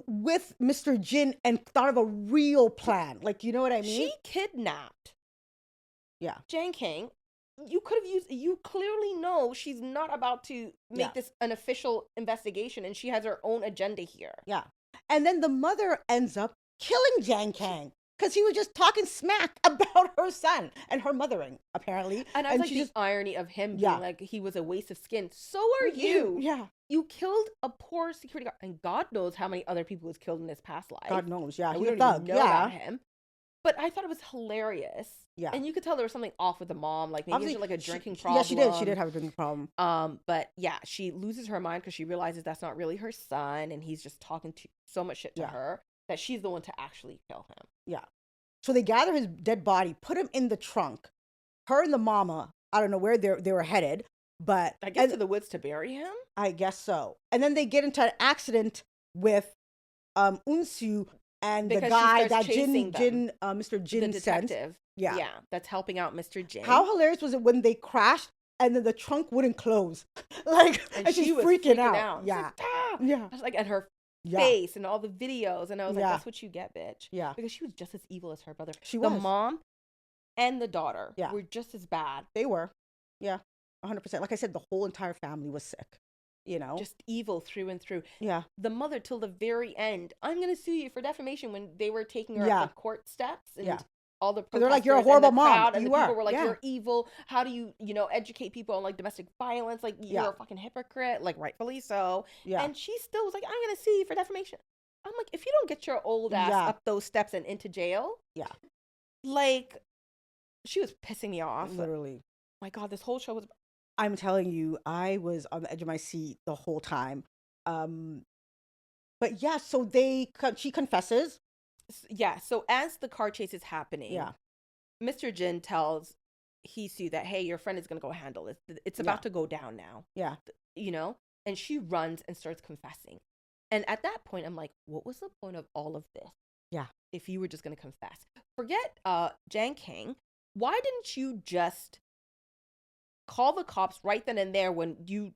with Mr. Jin and thought of a real plan. Like, you know what I mean? She kidnapped Yeah. Jang King. You could have used. You clearly know she's not about to make Yeah. this an official investigation, and she has her own agenda here. Yeah. And then the mother ends up killing Jang Kang. because he was just talking smack about her son and her mothering, apparently. And I was like, she the just, irony of him Yeah. being like, he was a waste of skin. So are you. Yeah. You killed a poor security guard. And God knows how many other people was killed in his past life. God knows. Yeah. And He's we a don't thug. even know Yeah. about him. But I thought it was hilarious. Yeah. And you could tell there was something off with the mom. Like maybe she had like a drinking problem. Yeah, she did. She did have a drinking problem. But yeah, she loses her mind because she realizes that's not really her son, and he's just talking so much shit to her that she's the one to actually kill him. Yeah. So they gather his dead body, put him in the trunk. Her and the mama, I don't know where they were headed, but I guess to the woods to bury him. I guess so. And then they get into an accident with Unsu and because the guy that the Mr. Jin sent. detective. Yeah. Yeah, that's helping out Mr. Jin. How hilarious was it when they crashed and then the trunk wouldn't close? And she's was freaking out. It's Yeah. like, ah! Yeah. I was like, at her face and all the videos, and I was like, that's what you get, bitch. Yeah. Because she was just as evil as her brother. She the was. mom and the daughter Yeah. were just as bad. They were. Yeah. 100%. Like I said, the whole entire family was sick. You know? Just evil through and through. Yeah. The mother till the very end, I'm going to sue you for defamation, when they were taking her up the court steps and all the they're like, you're a horrible mom. And the people were like, you're evil. How do you, educate people on like domestic violence? Like, you're a fucking hypocrite. Like, rightfully so. Yeah. And she still was like, I'm going to sue you for defamation. I'm like, if you don't get your old ass up those steps and into jail. Yeah. Like, she was pissing me off. Literally. My God, this whole show was. I'm telling you, I was on the edge of my seat the whole time. But yeah, so she confesses. Yeah, so as the car chase is happening, Mr. Jin tells Hee-soo that, hey, your friend is going to go handle this. It's about to go down now. Yeah. And she runs and starts confessing. And at that point, I'm like, what was the point of all of this? Yeah. If you were just going to confess. Forget Jang Kang. Why didn't you just call the cops right then and there when you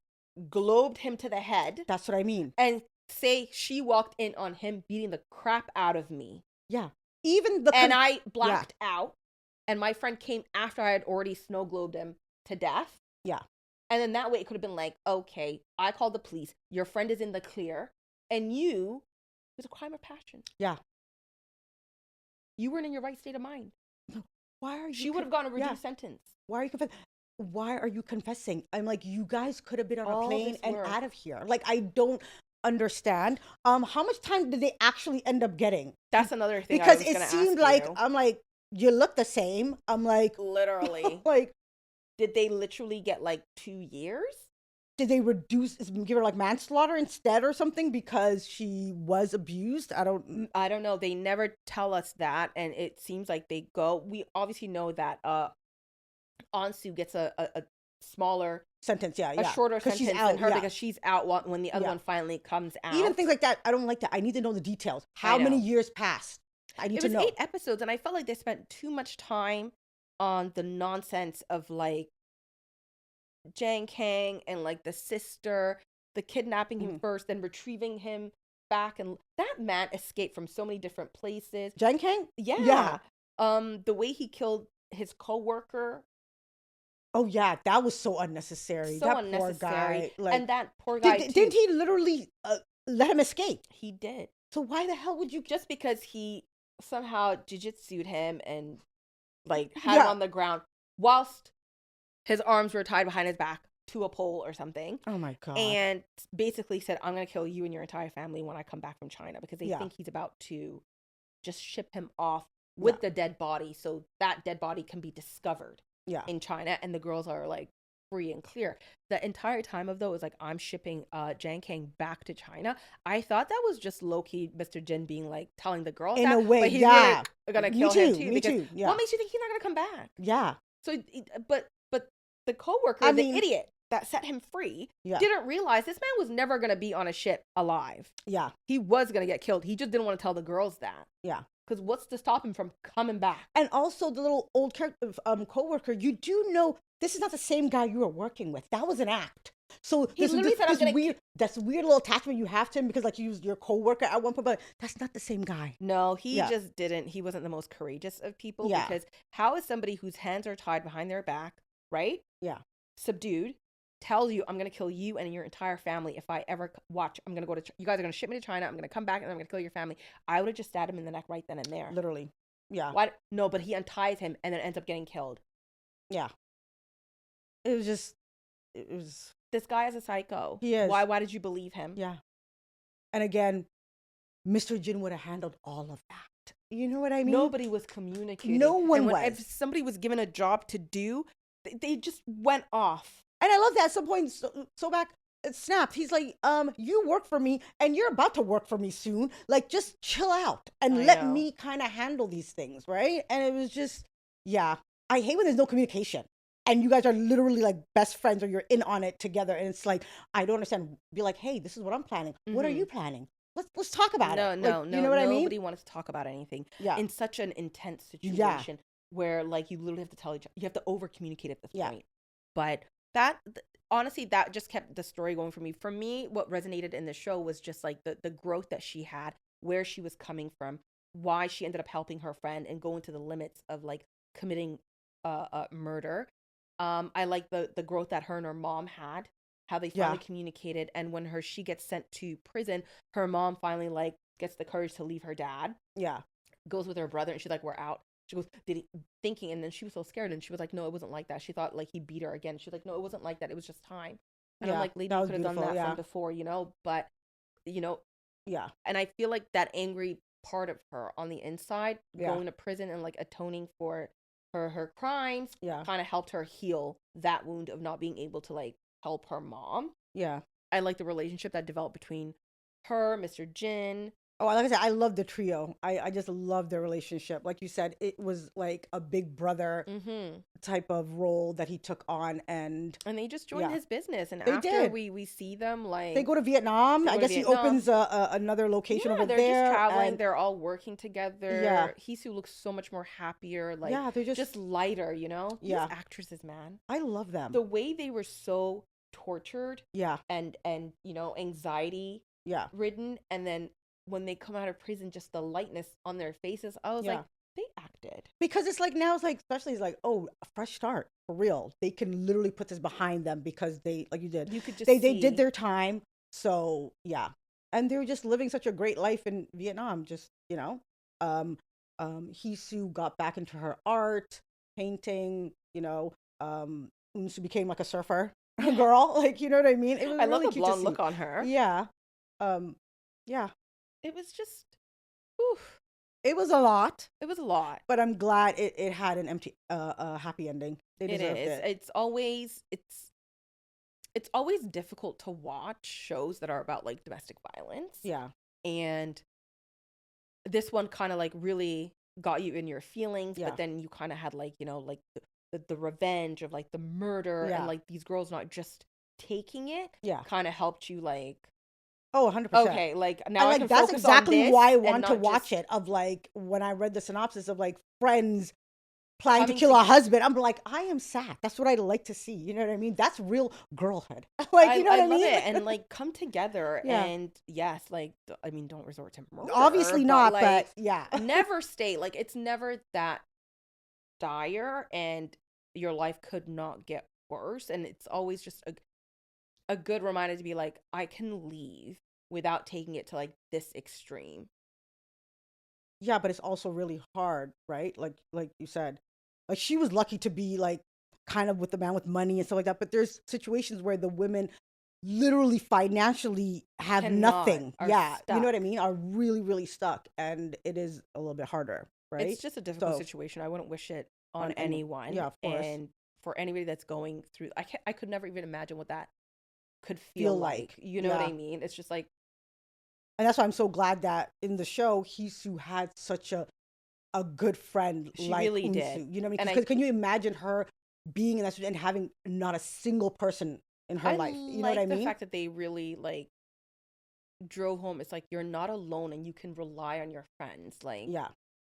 globed him to the head? That's what I mean. And say she walked in on him beating the crap out of me. Yeah. And I blacked out, and my friend came after I had already snow globed him to death. Yeah. And then that way it could have been like, okay, I called the police. Your friend is in the clear, and it was a crime of passion. Yeah. You weren't in your right state of mind. Why are you? She would have gotten a reduced sentence. Why are you confessing? Why are you confessing? I'm like, you guys could have been on a plane and out of here. Like, I don't understand. How much time did they actually end up getting? That's another thing. Because it seemed like I'm like, you look the same. I'm like, literally. Like, did they literally get like 2 years? Did they give her like manslaughter instead or something because she was abused? I don't know. They never tell us that, and it seems like they go. We obviously know that Ansu gets a smaller sentence, a shorter sentence than her because she's out when the other one finally comes out. Even things like that, I don't like that. I need to know the details. How many years passed? I need to know. It was 8 episodes, and I felt like they spent too much time on the nonsense of like Jang Kang and like the sister, the kidnapping him first, then retrieving him back, and that man escaped from so many different places. Jang Kang? Yeah. The way he killed his coworker. Oh yeah, that was so unnecessary. That unnecessary. Poor guy. Like, and that poor guy didn't he literally let him escape? He did. So why the hell would you? Just because he somehow jujitsu'd him and like had him on the ground whilst his arms were tied behind his back to a pole or something. Oh my God. And basically said, I'm going to kill you and your entire family when I come back from China, because they think he's about to just ship him off with the dead body so that dead body can be discovered in China, and the girls are like free and clear. The entire time of though is like, I'm shipping Jang Kang back to China. I thought that was just low-key Mr. Jin being like telling the girls in that, a way, but he's really gonna kill him too. Me too. What makes you think he's not gonna come back? Yeah. So, but the coworker, the idiot that set him free, didn't realize this man was never gonna be on a ship alive. Yeah. He was gonna get killed. He just didn't want to tell the girls that. Yeah. Because what's to stop him from coming back? And also the little old character, coworker, you do know this is not the same guy you were working with. That was an act. So he literally said, that's weird little attachment you have to him because like you was your coworker at one point, but that's not the same guy. No, he just didn't. He wasn't the most courageous of people because how is somebody whose hands are tied behind their back, right? Yeah. Subdued, tells you, I'm going to kill you and your entire family if I ever watch. I'm going to go to, you guys are going to ship me to China. I'm going to come back and I'm going to kill your family. I would have just stabbed him in the neck right then and there. Literally. Yeah. Why? No, but he unties him and then ends up getting killed. Yeah. It was just, it was, This guy is a psycho. he is. Why did you believe him? Yeah. And again, Mr. Jin would have handled all of that. You know what I mean? Nobody was communicating. No one and was. If somebody was given a job to do, they just went off. And I love that at some point, so back, it snapped. He's like, you work for me and you're about to work for me soon. Like, just chill out and let me kind of handle these things, right? And it was just, yeah. I hate when there's no communication and you guys are literally like best friends or you're in on it together. And it's like, I don't understand. Be like, hey, this is what I'm planning. Mm-hmm. What are you planning? Let's talk about it. No, you know what I mean? Nobody wanted to talk about anything. Yeah. In such an intense situation where like you literally have to tell each other, you have to over communicate at this point. But honestly, that just kept the story going for me. For me, what resonated in the show was just like the growth that she had, where she was coming from, why she ended up helping her friend and going to the limits of like committing murder. I like the growth that her and her mom had, how they finally communicated, and when she gets sent to prison, her mom finally like gets the courage to leave her dad. Yeah. Goes with her brother and she's like, we're out. She goes, thinking, and then she was so scared, and she was like, no, it wasn't like that. She thought like he beat her again. She's like, no, it wasn't like that. It was just time. And I'm like, lady, you could have done that from before, you know? But, you know, and I feel like that angry part of her on the inside, going to prison and like atoning for her crimes, kind of helped her heal that wound of not being able to like help her mom. Yeah. I like the relationship that developed between her, Mr. Jin. Oh, like I said, I love the trio. I just love their relationship. Like you said, it was like a big brother type of role that he took on, and they just joined his business. And they after did. we see them like they go to Vietnam. I guess he opens another location over there. They're just traveling. They're all working together. Yeah, Hisu looks so much more happier. Like they're just lighter. You know. These actresses, man, I love them. The way they were so tortured. Yeah, and you know, anxiety. Yeah, ridden, and then when they come out of prison, just the lightness on their faces. I was like, they acted. Because it's like now, it's like, especially it's like, oh, a fresh start for real. They can literally put this behind them because they, like you did, they did their time. So yeah, and they were just living such a great life in Vietnam. Just, you know, Hisu got back into her art, painting. You know, Unsu became like a surfer girl. Like, you know what I mean? It was really love the cute blonde look on her. Yeah, yeah. It was just, whew. It was a lot. It was a lot. But I'm glad it had an happy ending. They deserved it. It's always difficult to watch shows that are about like domestic violence. Yeah. And this one kind of like really got you in your feelings, but then you kind of had like, you know, like the revenge of like the murder and like these girls not just taking it. Yeah. Kind of helped you like, oh, 100%. Okay, like now I can that's focus exactly on this why I want to watch it. Of like when I read the synopsis of like friends planning to kill a husband, I'm like, I am sad. That's what I like to see. You know what I mean? That's real girlhood. Like, you know what I mean? I love it. And like come together and yes, like I mean, don't resort to murder. Obviously not, like, but yeah. Never stay like it's never that dire, and your life could not get worse. And it's always just a good reminder to be like, I can leave without taking it to like this extreme. Yeah, but it's also really hard, right? Like you said, like she was lucky to be like kind of with the man with money and stuff like that. But there's situations where the women literally financially have nothing. Yeah, stuck. You know what I mean? Are really, really stuck, and it is a little bit harder, right? It's just a difficult situation. I wouldn't wish it on anyone. Yeah, of course. And for anybody that's going through, I could never even imagine what that could feel like. You know what I mean? It's just like, and that's why I'm so glad that in the show Hisu had such a good friend. She like really Unsu. did. You know what I mean? Because can you imagine her being in that situation and having not a single person in her life? You know what I mean? The fact that they really like drove home. It's like you're not alone and you can rely on your friends. Like, yeah,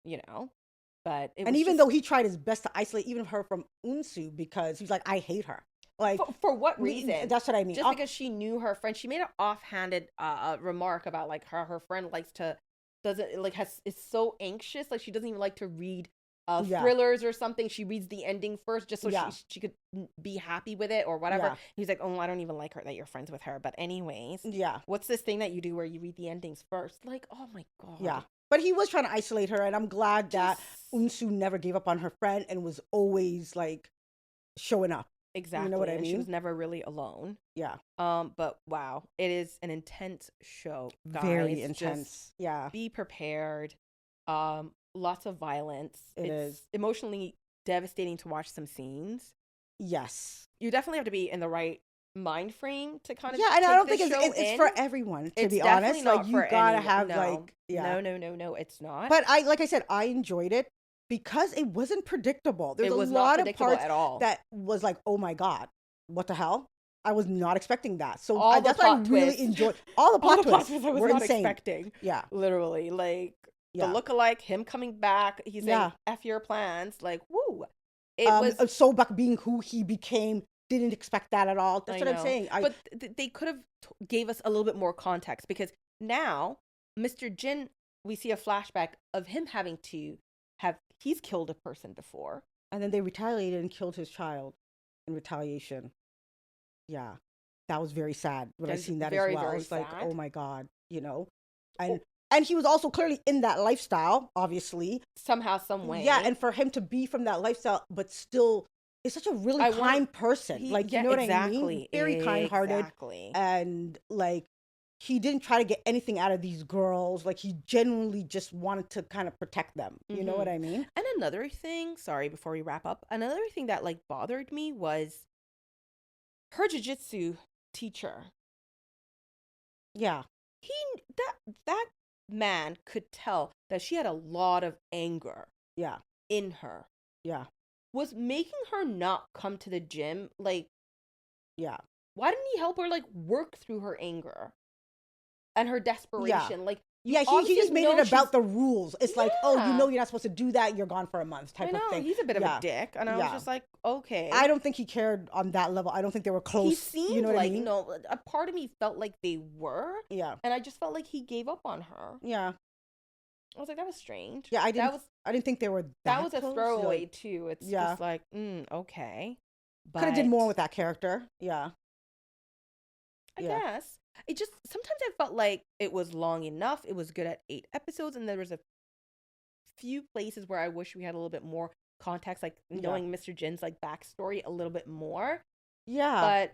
you know. But and even though he tried his best to isolate even her from Unsu because he's like, I hate her. Like for what reason? That's what I mean. Just because she knew her friend, she made an offhanded remark about like her friend is so anxious, like she doesn't even like to read thrillers or something. She reads the ending first just so she could be happy with it or whatever. Yeah. He's like, oh, I don't even like her that you're friends with her. But anyways, what's this thing that you do where you read the endings first? Like, oh my god. Yeah. But he was trying to isolate her, and I'm glad that Unsu never gave up on her friend and was always like showing up. Exactly. You know what I and mean? she was never really alone. Yeah. But wow, it is an intense show, guys. Very Just intense. Yeah. be prepared. Lots of violence. It It's is. emotionally devastating to watch some scenes. Yes. You definitely have to be in the right mind frame to kind of Yeah, and I take don't this think show it's in. for everyone, to It's be definitely honest. not Like you for gotta anyone. have No, like yeah. no, it's not. But like I said, I enjoyed it because it wasn't predictable. There's It a was not lot of predictable parts at all. that was like, oh my God, what the hell? I was not expecting that. So All the that's why I plot really twists. enjoyed all the All plot the plot twists. twists I was Were not insane. expecting. Yeah. Literally, like the Yeah. lookalike, him coming back. He's saying, Yeah. "F your plans." Like, woo. It was. Sobek being who he became, didn't expect that at all. That's I what I'm know. saying. But they could have gave us a little bit more context because now Mr. Jin, we see a flashback of him having to have he's killed a person before. And then they retaliated and killed his child in retaliation. Yeah. That was very sad when I That's seen that very, as well. very I was like, sad. oh my God, you know? And he was also clearly in that lifestyle, obviously. Somehow, some way. Yeah, and for him to be from that lifestyle, but still is such a really kind person. Like, you know what I mean? Very kind-hearted. Exactly. And like he didn't try to get anything out of these girls. Like he genuinely just wanted to kind of protect them. You know what I mean? And another thing, sorry, before we wrap up, another thing that like bothered me was her jiu-jitsu teacher. Yeah. That man could tell that she had a lot of anger. Yeah. In her. Yeah. Was making her not come to the gym, like, yeah. Why didn't he help her like work through her anger and her desperation? Yeah. Like, he just made it about the rules. It's like, oh, you know, you're not supposed to do that. You're gone for a month type of thing. He's a bit of a dick. And I was just like, okay. I don't think he cared on that level. I don't think they were close. He seemed you know what like, I mean? no, a part of me felt like they were. Yeah. And I just felt like he gave up on her. Yeah. I was like, that was strange. Yeah, I didn't think they were that was close. a throwaway too. It's just like, okay. Could have did more with that character. Yeah. I guess. It just sometimes I felt like it was long enough. It was good at 8 episodes, and there was a few places where I wish we had a little bit more context, like knowing Mr. Jin's like backstory a little bit more. Yeah. But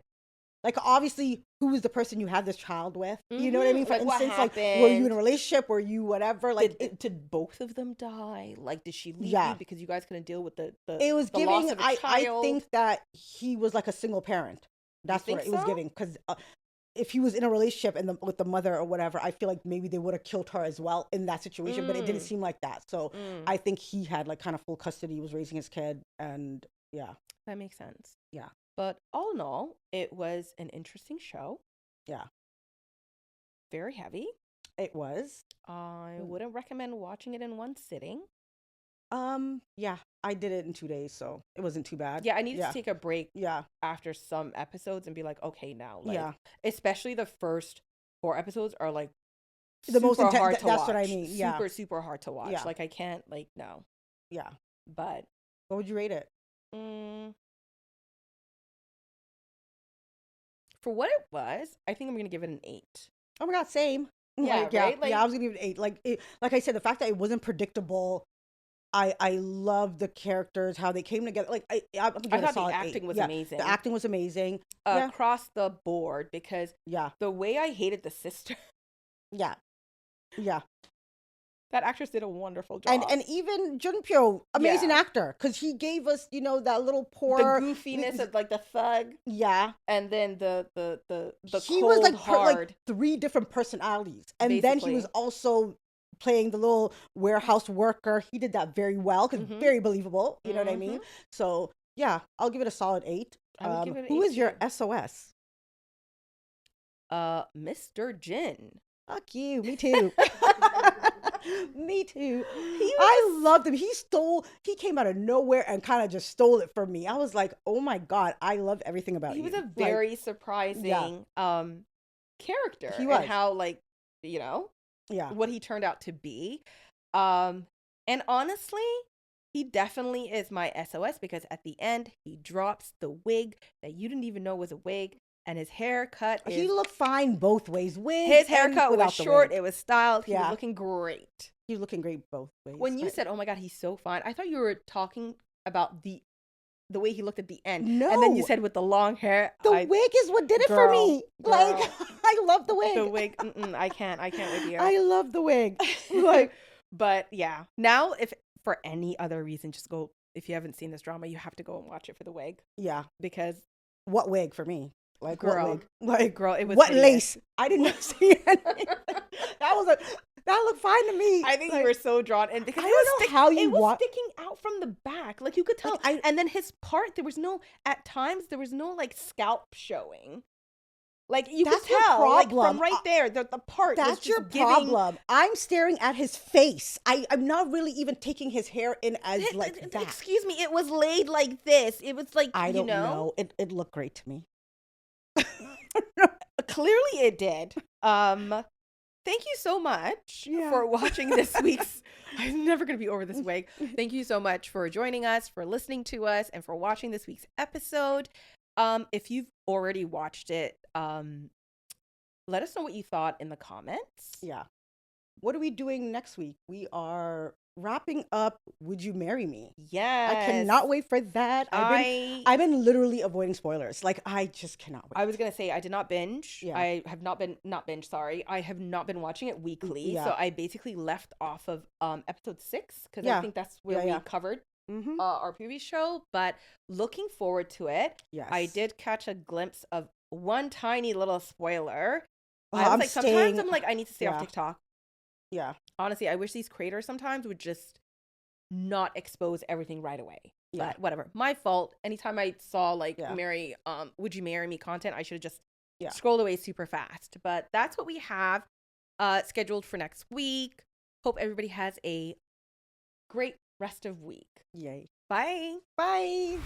like obviously, who is the person you had this child with? You know what I mean? For like, instance, like were you in a relationship? Were you whatever? Like did both of them die? Like did she leave you because you guys couldn't deal with the it was the giving. loss of a child? I think that he was like a single parent. That's what it was giving because. If he was in a relationship and with the mother or whatever, I feel like maybe they would have killed her as well in that situation, but it didn't seem like that. So I think he had like kind of full custody. He was raising his kid, and yeah, that makes sense. Yeah, but all in all, it was an interesting show. Yeah, very heavy. It was. I wouldn't recommend watching it in one sitting. Yeah, I did it in 2 days, so it wasn't too bad. Yeah, I needed to take a break. Yeah, after some episodes and be like, okay, now, like, especially the first 4 episodes are like the most intense. Hard to that's watch. What I mean. Yeah, super hard to watch. Like, I can't, like, no. Yeah, but what would you rate it? For what it was, I think I'm gonna give it an 8. Oh my God, same. Yeah, right. Like, I was gonna give it an 8. Like, like I said, the fact that it wasn't predictable. I love the characters, how they came together. Like I thought the acting was amazing. The acting was amazing across the board because the way I hated the sister. Yeah. That actress did a wonderful job. And even Junpyo, amazing actor, because he gave us, you know, that little poor the goofiness of like the thug. Yeah. And then the he cold, was like hard. Like 3 different personalities. And basically. Then he was also playing the little warehouse worker. He did that very well because very believable. You know what I mean? So yeah, I'll give it a solid 8. Who is your SOS? Mr. Jin. Fuck you. Me too. Me too. I loved him. He came out of nowhere and kind of just stole it from me. I was like, oh my God, I love everything about you. He was a very surprising character. He was. And how, like, you know, what he turned out to be. And honestly, he definitely is my SOS because at the end, he drops the wig that you didn't even know was a wig. and his haircut is... He looked fine both ways. Wig His and haircut was without the short. wig. It was styled. He was Yeah. looking great. He was looking great both ways. When you said, "Oh my God, he's so fine," I thought you were talking about the way he looked at the end. No. And then you said with the long hair. The wig is what did it for me. Girl. Like, I love the wig. The wig. I can't with you. I love the wig. Like, but yeah. Now, if for any other reason, just go. If you haven't seen this drama, you have to go and watch it for the wig. yeah. Because What wig for me? Like, Girl. what wig? Like, girl, it was what hideous. lace? I did not see anything. That looked fine to me. I think Like, you were so drawn in because I it don't was know how you it was want. sticking out from the back, like you could tell. Like, and then his part, there was no. At times, there was no like scalp showing. Like you That's could your tell, like from problem. right there, the part. was That's just your giving, problem. I'm staring at his face. I'm not really even taking his hair in as like that. Excuse me, it was laid like this. It was like I don't you know. know. It looked great to me. Clearly, it did. Thank you so much Yeah. for watching this week's. I'm never gonna be over this wig. Thank you so much for joining us, for listening to us, and for watching this week's episode. If you've already watched it, let us know what you thought in the comments. Yeah. What are we doing next week? We are wrapping up Would You Marry Me? Yes. I cannot wait for that. I've been literally avoiding spoilers. Like, I just cannot wait. I was gonna say I did not binge. Yeah. I have not binge. Sorry, I have not been watching it weekly. Yeah. So I basically left off of episode 6 because Yeah. I think that's where we covered Mm-hmm. our previous show. But looking forward to it. Yes. I did catch a glimpse of one tiny little spoiler. Oh, I was I'm like, sometimes staying- I'm like, I need to stay off Yeah. TikTok. Yeah. Honestly, I wish these creators sometimes would just not expose everything right away. Yeah. But whatever. My fault. Anytime I saw like Yeah. Would You Marry Me content, I should have just Yeah. scrolled away super fast. But that's what we have scheduled for next week. Hope everybody has a great rest of week. Yay. Bye. Bye.